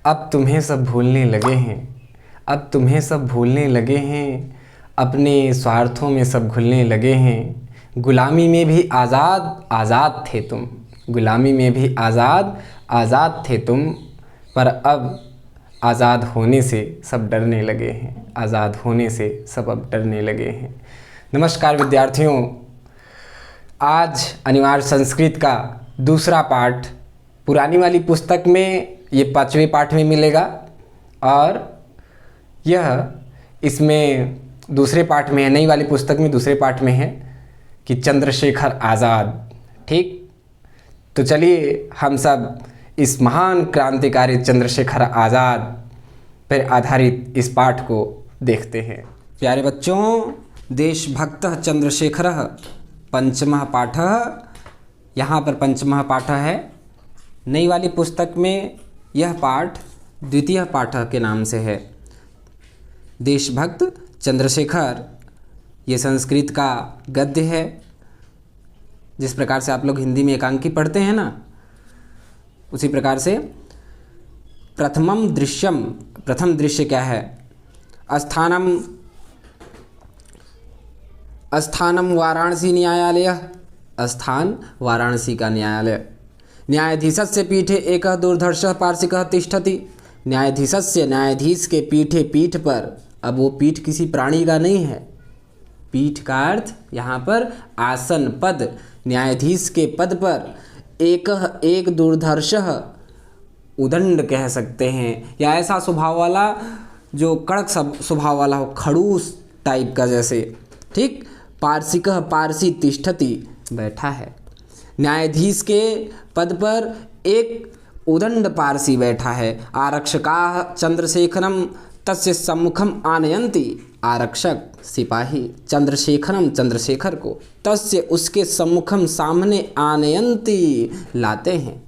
अब तुम्हें सब भूलने लगे हैं, अब तुम्हें सब भूलने लगे हैं, अपने स्वार्थों में सब घुलने लगे हैं। गुलामी में भी आज़ाद आज़ाद थे तुम, गुलामी में भी आज़ाद आज़ाद थे तुम, पर अब आज़ाद होने से सब डरने लगे हैं, आज़ाद होने से सब अब डरने लगे हैं। नमस्कार विद्यार्थियों, आज अनिवार्य संस्कृत का दूसरा पाठ पुरानी वाली पुस्तक में ये 5वें पाठ में मिलेगा और यह इसमें दूसरे पाठ में है, नई वाली पुस्तक में दूसरे पाठ में है कि चंद्रशेखर आज़ाद। ठीक, तो चलिए हम सब इस महान क्रांतिकारी चंद्रशेखर आज़ाद पर आधारित इस पाठ को देखते हैं। प्यारे बच्चों, देशभक्तः चंद्रशेखरः पंचमः पाठः, यहाँ पर पंचमः पाठः है। नई वाली पुस्तक में यह पाठ द्वितीय पाठः के नाम से है। देशभक्त चंद्रशेखर ये संस्कृत का गद्य है। जिस प्रकार से आप लोग हिंदी में एकांकी पढ़ते हैं ना, उसी प्रकार से प्रथम दृश्य क्या है? स्थानम वाराणसी न्यायालय, स्थान वाराणसी का न्यायालय। न्यायाधीशस्य पीठे एकः दुर्धर्षः पार्षिकः तिष्ठति। न्यायाधीश के पीठ पर, अब वो पीठ किसी प्राणी का नहीं है, पीठ का अर्थ यहाँ पर आसन, पद। न्यायाधीश के पद पर एक दुर्धर्षः, उदंड कह सकते हैं, या ऐसा स्वभाव वाला जो कड़क स्वभाव वाला हो, खड़ूस टाइप का जैसे। ठीक, पार्षिकः पारसी तिष्ठति, बैठा है। न्यायाधीश के पद पर एक उदंड पारसी बैठा है। आरक्षकाः चंद्रशेखरम तस्य सम्मुखम आनयन्ति, आरक्षक सिपाही चंद्रशेखर को तस्य उसके सम्मुखम सामने आनयन्ति लाते हैं।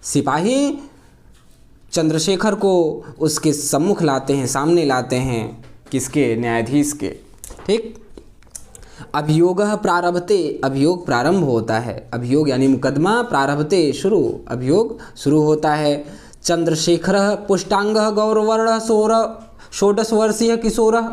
सिपाही चंद्रशेखर को उसके सम्मुख लाते हैं, सामने लाते हैं। किसके? न्यायाधीश के। ठीक, अभियोगः प्रारभते, अभियोग प्रारंभ होता है। अभियोग यानी मुकदमा, प्रारभते शुरू, अभियोग शुरू होता है। चंद्रशेखरः पुष्टांगः गौरवर्णः षोडश वर्षीय किशोरः।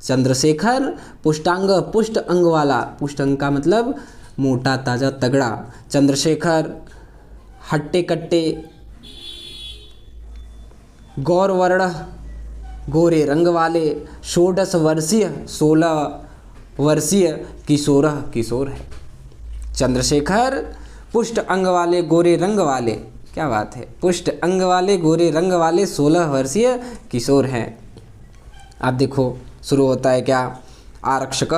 चंद्रशेखर पुष्टांग, पुष्ट अंग वाला, पुष्ट अंग का मतलब मोटा ताजा तगड़ा। चंद्रशेखर हट्टे कट्टे, गौरवर्ण गोरे रंग वाले, षोडश वर्षीय 16 वर्षीय किशोर है। चंद्रशेखर पुष्ट अंग वाले गोरे रंग वाले, क्या बात है, पुष्ट अंग वाले गोरे रंग वाले 16 वर्षीय किशोर हैं। आप देखो शुरू होता है क्या? आरक्षक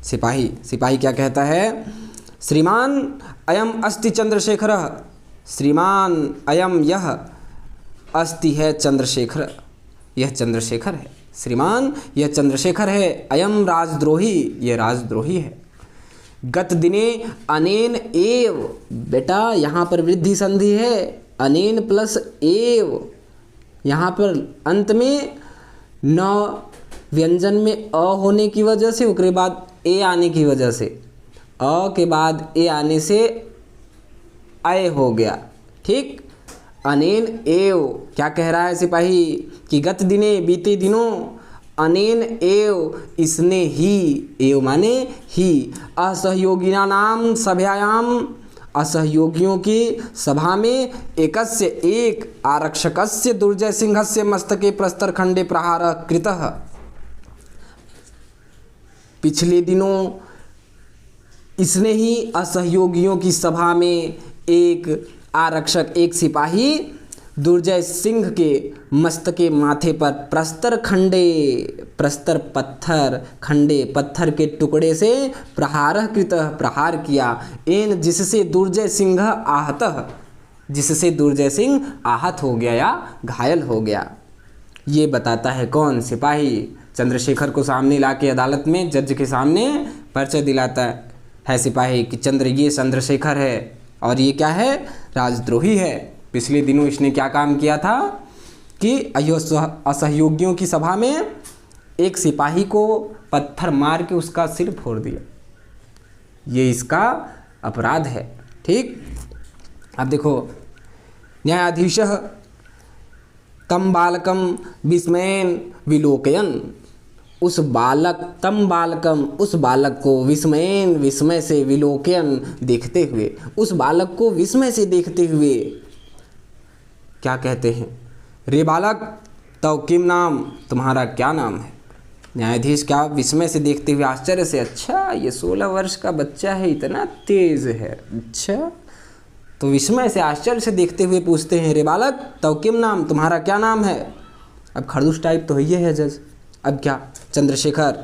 सिपाही क्या कहता है? श्रीमान अयम अस्ति चंद्रशेखरः, श्रीमान अयम यह, अस्ति है चंद्रशेखर, यह चंद्रशेखर है। श्रीमान यह चंद्रशेखर है। अयम राजद्रोही, यह राजद्रोही है। गत दिने अनेन एव, बेटा यहाँ पर वृद्धि संधि है, अनेन प्लस एव, यहाँ पर अंत में न व्यंजन में अ होने की वजह से, उसके बाद ए आने की वजह से, अ के बाद ए आने से अय हो गया। ठीक, अनेन एव क्या कह रहा है सिपाही कि गत दिने, बीते दिनों, अनेन एव इसने ही, एव माने ही, असहयोगिना नाम सभायाम, असहयोगियों की सभा में, एकस्य एक, आरक्षकस्य दुर्जय सिंहस्य मस्तके प्रस्तर खंडे प्रहार कृतः। पिछले दिनों इसने ही असहयोगियों की सभा में एक आरक्षक, एक सिपाही दुर्जय सिंह के मस्तके माथे पर प्रस्तर खंडे, प्रस्तर पत्थर, खंडे पत्थर के टुकड़े से प्रहार कृतः, प्रहार किया। एन जिससे दुर्जय सिंह आहतः, जिससे दुर्जय सिंह आहत हो गया या घायल हो गया। ये बताता है कौन? सिपाही चंद्रशेखर को सामने लाके अदालत में जज के सामने परिचय दिलाता है सिपाही कि ये चंद्रशेखर है और ये क्या है? राजद्रोही है। पिछले दिनों इसने क्या काम किया था कि असहयोगियों की सभा में एक सिपाही को पत्थर मार के उसका सिर फोड़ दिया। ये इसका अपराध है। ठीक, अब देखो, न्यायाधीशः तम बालकम विस्मयेन विलोकयन, उस बालक, तम बालकम, उस बालक को, विस्मयेन, विस्मय से, विलोकयन, देखते हुए, उस बालक को विस्मय से देखते हुए क्या कहते हैं, रे बालक तव किम नाम, तुम्हारा क्या नाम है। न्यायाधीश क्या विस्मय से देखते हुए, आश्चर्य से, अच्छा ये 16 वर्ष का बच्चा है, इतना तेज है, अच्छा। तो विस्मय से, आश्चर्य से देखते हुए पूछते हैं, रे बालक तव किम नाम, तुम्हारा क्या नाम है। अब खड़ूस टाइप तो ही है जज। अब क्या, चंद्रशेखर,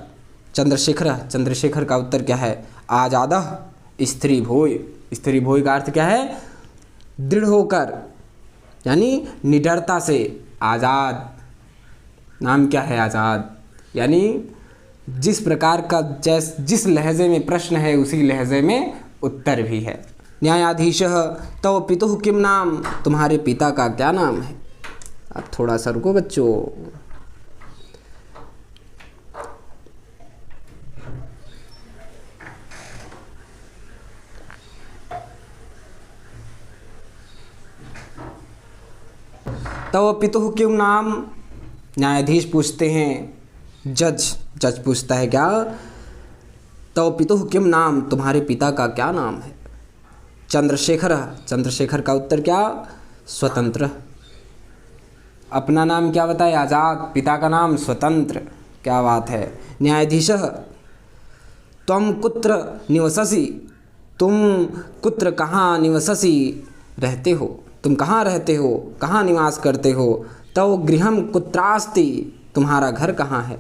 चंद्रशेखर, चंद्रशेखर का उत्तर क्या है, आजादः स्त्री भोय। स्त्री भोय का अर्थ क्या है, दृढ़ होकर, यानी निडरता से, आज़ाद। नाम क्या है, आज़ाद, यानी जिस प्रकार का जिस लहजे में प्रश्न है उसी लहजे में उत्तर भी है। न्यायाधीशः तव पितुः किम नाम, तुम्हारे पिता का क्या नाम है। अब थोड़ा सा रुको बच्चों। तव पितुः किम नाम, न्यायाधीश पूछते हैं, जज पूछता है क्या, तव पितुः किम नाम, तुम्हारे पिता का क्या नाम है। चंद्रशेखर, चंद्रशेखर का उत्तर क्या, स्वतंत्र। अपना नाम क्या बताए, आज़ाद, पिता का नाम स्वतंत्र, क्या बात है। न्यायाधीशः त्वं कुत्र निवससि, तुम कुत्र, कहाँ, निवससि, रहते हो, तुम कहाँ रहते हो, कहाँ निवास करते हो। तव गृहं कुत्रास्ति, तुम्हारा घर कहाँ है।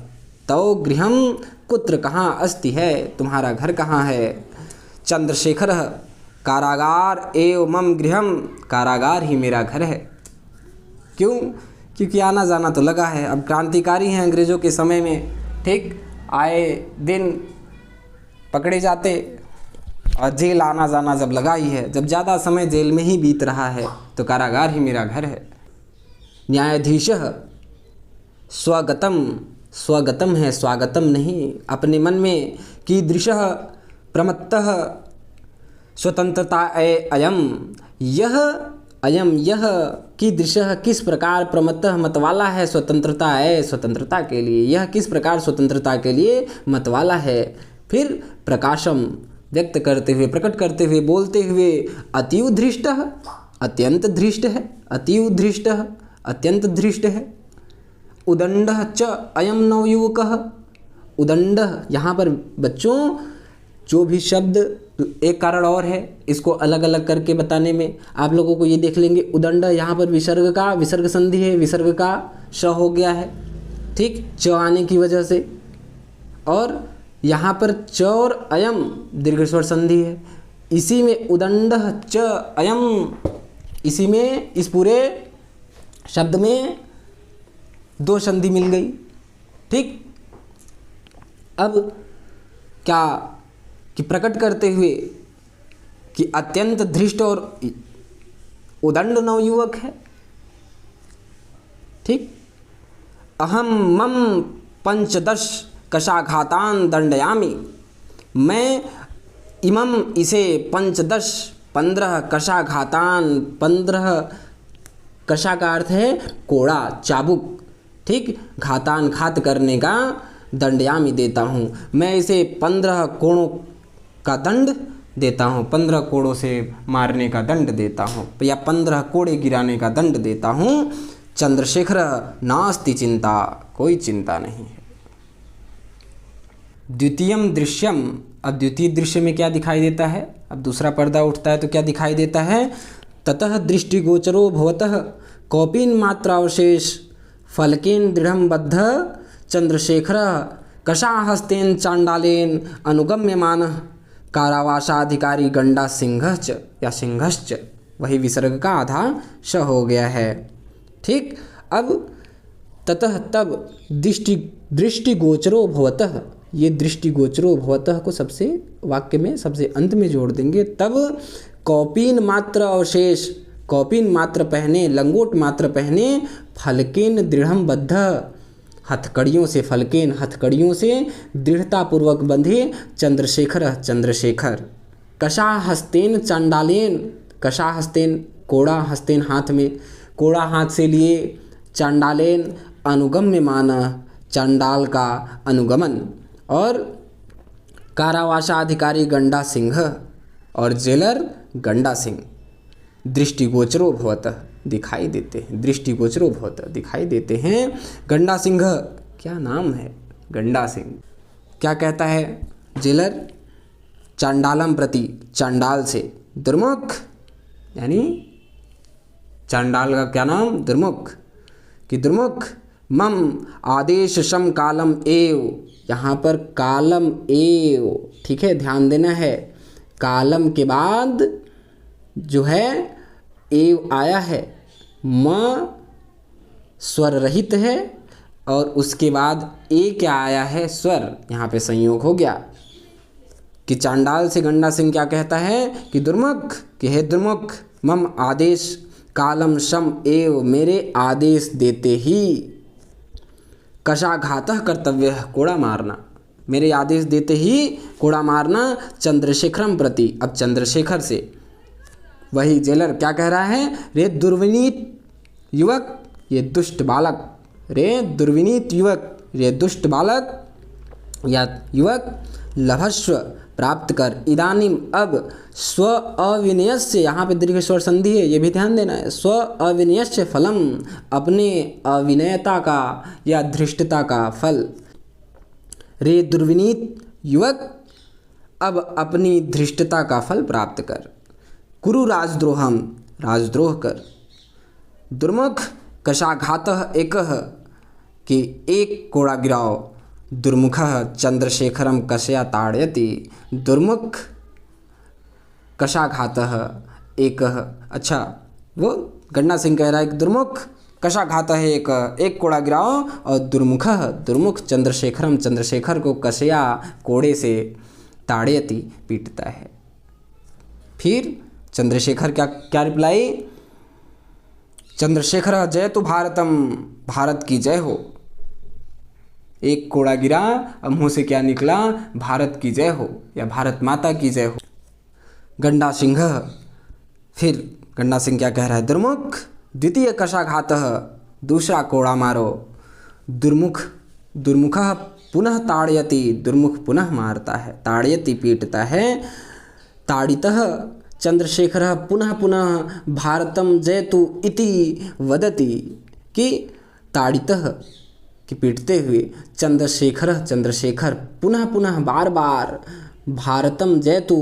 तव गृहं कुत्र, कहाँ, अस्ति है, तुम्हारा घर कहाँ है। चंद्रशेखर कारागार एव मम गृहम, कारागार ही मेरा घर है। क्यों, क्योंकि आना जाना तो लगा है। अब क्रांतिकारी हैं अंग्रेज़ों के समय में, ठीक, आए दिन पकड़े जाते और जेल आना जाना जब लगा ही है, जब ज़्यादा समय जेल में ही बीत रहा है तो कारागार ही मेरा घर है। न्यायाधीशः स्वगतम, स्वगतम है, स्वागतम नहीं, अपने मन में, कीदृशः प्रमत्तः स्वतंत्रता अयम, यह अयम, यह कीदृशः, किस प्रकार, प्रमत्तः मतवाला है, स्वतंत्रता है, स्वतंत्रता के लिए, यह किस प्रकार स्वतंत्रता के लिए मतवाला है। फिर प्रकाशम, व्यक्त करते हुए, प्रकट करते हुए, बोलते हुए, अतीव धृष्टः, अत्यंत धृष्ट है, अतीव धृष्टः, अत्यंत धृष्ट है। उदंडः च अयम नवयुवकः, उदंडः, यहाँ पर बच्चों जो भी शब्द, एक कारण और है इसको अलग अलग करके बताने में, आप लोगों को ये देख लेंगे। उदंड, यहाँ पर विसर्ग का, विसर्ग संधि है, विसर्ग का श हो गया है, ठीक, च आने की वजह से। और यहाँ पर च और अयम दीर्घ स्वर संधि है। इसी में उदंडः च अयम, इसी में, इस पूरे शब्द में दो संधि मिल गई, ठीक। अब क्या कि प्रकट करते हुए कि अत्यंत धृष्ट और उदंड नवयुवक है, ठीक। अहम मम 15 कशाघातान दंडयामि, मैं इमम इसे 15 कशाघातान, 15 कशा का अर्थ है कोड़ा, चाबुक, ठीक, घातान, घात करने का, दंडयामी देता हूँ, मैं इसे 15 कोड़ों का दंड देता हूँ, 15 कोड़ों से मारने का दंड देता हूँ, या 15 कोड़े गिराने का दंड देता हूँ। चंद्रशेखर नास्ति चिंता, कोई चिंता नहीं है। द्वितीयम दृश्यम, अब द्वितीय दृश्य में क्या दिखाई देता है, अब दूसरा पर्दा उठता है तो क्या दिखाई देता है, ततः दृष्टिगोचरो भवतः कौपीन मात्रावशेष फलकेन दृढ़ं बद्ध चंद्रशेखर कषाहस्तेन चांडालेन अनुगम्यमानः कारावासाधिकारी गंडा सिंहश्च, या सिंहश्च, वही विसर्ग का आधा श हो गया है, ठीक। अब ततः, तब, दृष्टिगोचरो भवतः, ये दृष्टिगोचरो भवतः को सबसे वाक्य में सबसे अंत में जोड़ देंगे। तब कौपीन मात्र अवशेष, कौपीन मात्र पहने, लंगोट मात्र पहने, फलकेन दृढ़ं बद्ध, हथकड़ियों से, फलकेन, हथकड़ियों से दृढ़तापूर्वक बंधे, चंद्रशेखर, चंद्रशेखर, कषा हस्तेन चांडालेन, कषा हस्तेन कोड़ा, हस्तेन हाथ में, कोड़ा हाथ से लिए, चांडालेन अनुगम्यमान, चांडाल का अनुगमन। और कारावासाधिकारी गंडा सिंह और जेलर गंडा सिंह दृष्टिगोचरो भवतः दिखाई देते हैं, दृष्टिगोचरो भवतः दिखाई देते हैं। गंडा सिंह क्या नाम है, गंडा सिंह क्या कहता है जेलर, चांडालम प्रति चांडाल से, दुर्मुख यानी चांडाल का क्या नाम, दुर्मुख, कि दुर्मुख मम आदेश शम कालम एव, यहाँ पर कालम एव, ठीक है ध्यान देना है, कालम के बाद जो है एव आया है, म स्वर रहित है और उसके बाद ए क्या आया है, स्वर, यहाँ पे संयोग हो गया। कि चांडाल से गंडा सिंह क्या कहता है कि दुर्मुख, कि हे दुर्मुख मम आदेश कालम शम एव, मेरे आदेश देते ही कशाघातः कर्तव्य, कोड़ा मारना, मेरे आदेश देते ही कोड़ा मारना चंद्रशेखरम प्रति। अब चंद्रशेखर से वही जेलर क्या कह रहा है, रे दुर्विनीत युवक, ये दुष्ट बालक, रे दुर्विनीत युवक, ये दुष्ट बालक या युवक, लभस्व प्राप्त कर, इदानीम अब, स्व अविनयस्य, यहाँ पे दीर्घ स्वर संधि है, ये भी ध्यान देना है, स्व अविनयस्य फलम, अपने अविनयता का या धृष्टता का फल। रे दुर्विनीत युवक, अब अपनी धृष्टता का फल प्राप्त कर। कुरु राजद्रोहम, राजद्रोह कर। दुर्मुख कशाघातः एकः, कि एक कोड़ा गिराओ, दुर्मुखः चंद्रशेखरम कशया ताड़यति, दुर्मुख कशाघातः एकः, अच्छा वो गंडा सिंह कह रहा है कि दुर्मुख कशाघातः एक कोड़ा गिराओ, और दुर्मुखः दुर्मुख चंद्रशेखरम चंद्रशेखर को कशया कोड़े से ताड़यति पीटता है। फिर चंद्रशेखर क्या क्या रिप्लाई, चंद्रशेखर जयतु भारतम, भारत की जय हो। एक कोड़ा गिरा, अब मुँह से क्या निकला, भारत की जय हो या भारत माता की जय हो। गंडा सिंह, फिर गंडा सिंह क्या कह रहा है, दुर्मुख द्वितीय कशाघातः, दूसरा कोड़ा मारो। दुर्मुख दुर्मुखः पुनः ताड़यति, दुर्मुख पुनः मारता है, ताड़यति पीटता है। ताड़ितः चंद्रशेखरः पुनः पुनः भारतम जयतु इति वदति, कि ताड़ितः कि पीटते हुए, चंद्रशेखर चंद्रशेखर पुनः पुनः बार बार, भारतम जयतु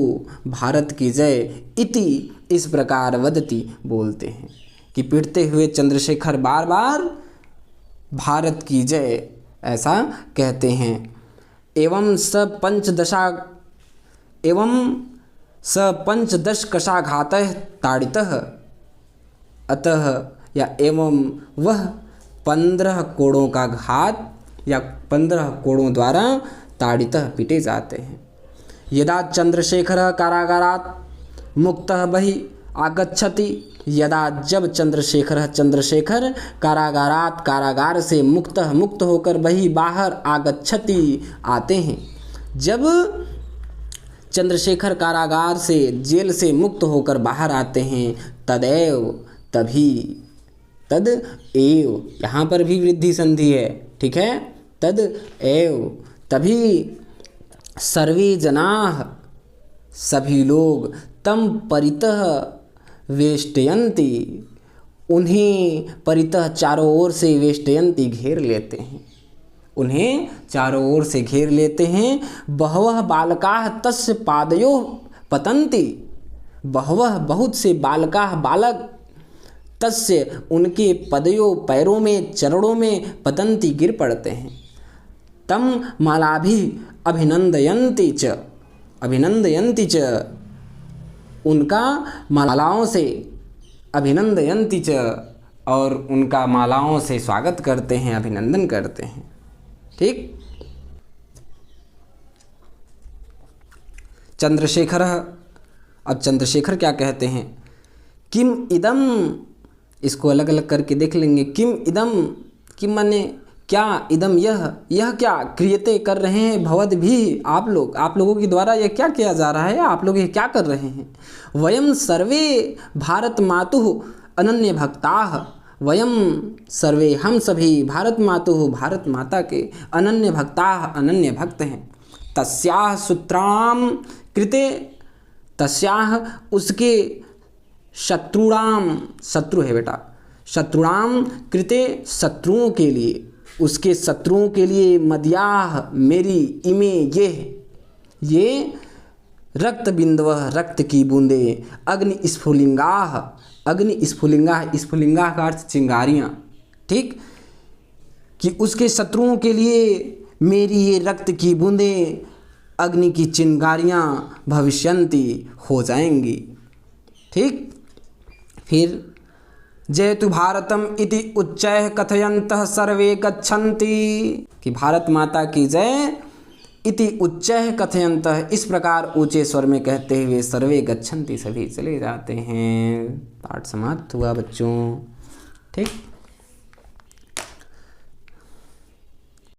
भारत की जय, इति इस प्रकार वदति बोलते हैं, कि पीटते हुए चंद्रशेखर बार बार भारत की जय ऐसा कहते हैं। एवं स पंचदश कशाघातः ताड़ितः, अतः या एवं वह 15 कोड़ों का घात या 15 कोड़ों द्वारा ताड़ितः पीटे जाते हैं। यदा चंद्रशेखर कारागारात् मुक्तः बहिः आगच्छति, यदा जब चंद्रशेखर कारागारात कारागार से मुक्त होकर बहिः बाहर आगच्छति आते हैं, जब चंद्रशेखर कारागार से जेल से मुक्त होकर बाहर आते हैं, तदैव तभी, तद एव, यहाँ पर भी वृद्धि संधि है, ठीक है, तद एव तभी, सर्वे जनाः सभी लोग, तम परितः वेष्टयन्ति, उन्हें परितः चारों ओर से, वेष्टयन्ति घेर लेते हैं, उन्हें चारों ओर से घेर लेते हैं। बहवः बालकाः तस्य पादयोः पतन्ति, बहवः बहुत से बालकाः बालक, तस्य उनके पदयों पैरों में चरणों में, पतन्ति गिर पड़ते हैं। तम मालाभिः अभिनंदयन्ति च, अभिनंदयन्ति च उनका मालाओं से, अभिनंदयन्ति च और उनका मालाओं से स्वागत करते हैं, अभिनंदन करते हैं। ठीक। चंद्रशेखर, अब चंद्रशेखर क्या कहते हैं, किम इदम, इसको अलग अलग करके देख लेंगे। किम इदम, किम माने क्या, इदम यह क्या, क्रियते कर रहे हैं, भवद भी आप लोगों के द्वारा यह क्या किया जा रहा है, आप लोग ये क्या कर रहे हैं। वयम सर्वे भारत मातुः अनन्य भक्ताः वयम सर्वे हम सभी भारत मातुः भारत माता के अनन्य भक्ताः अनन्य भक्त हैं। तस्याः सूत्राम कृते तस्याः उसके शत्रुणाम शत्रु है बेटा शत्रुणाम कृते शत्रुओं के लिए उसके शत्रुओं के लिए मद्याः मेरी इमे ये रक्त बिंदवः रक्त की बूंदे अग्नि स्फुलिंगाः स्फुलिंगा का अर्थ चिंगारियाँ ठीक कि उसके शत्रुओं के लिए मेरी ये रक्त की बूंदें अग्नि की चिंगारियाँ भविष्यन्ति हो जाएंगी। ठीक फिर जयतु भारतम इति उच्चैः कथयन्तः सर्वे गच्छन्ति कि भारत माता की जय इति उच्चैः कथयन्तः इस प्रकार ऊंचे स्वर में कहते हुए सर्वे गच्छन्ति सभी चले जाते हैं। पाठ समाप्त हुआ बच्चों। ठीक।